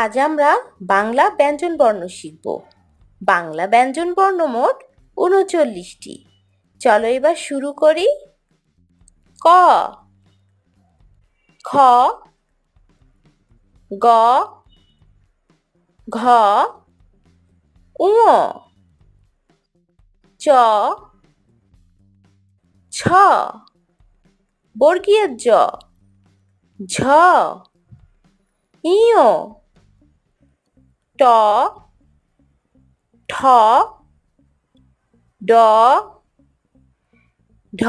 আজ আমরা বাংলা ব্যঞ্জনবর্ণ শিখব। বাংলা ব্যঞ্জনবর্ণ মোট ৩৯টি। চলো এবার শুরু করি। ক, খ, গ, ঘ, ঙ, চ, ছ, বর্গীয় জ, ঝ, ঞ, ট, ঠ, ড, ঢ,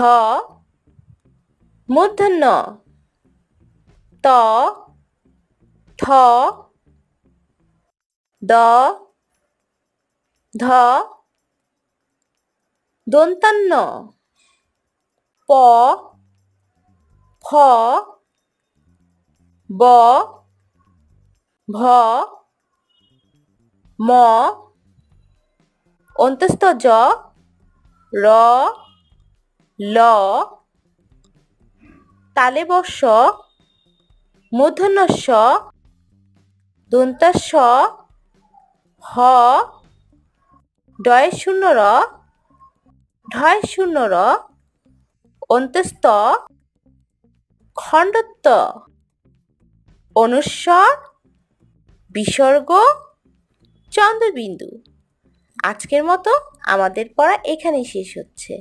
মূর্ধন্য ত, থ, দ, ধ, দন্তান্ন প, ফ, ব, ভ, ম, অন্তস্থ জ, র, ল, তালে বর্ষ, মূর্ধন্য ষ, দন্তাস, হ, ডয় শূন্য র, ঢয় শূন্য র, অন্তস্থ, খণ্ডত্ব, অনুস্বর, বিসর্গ, চন্দ্রবিন্দু। আজকের মতো আমাদের পড়া এখানেই শেষ হচ্ছে।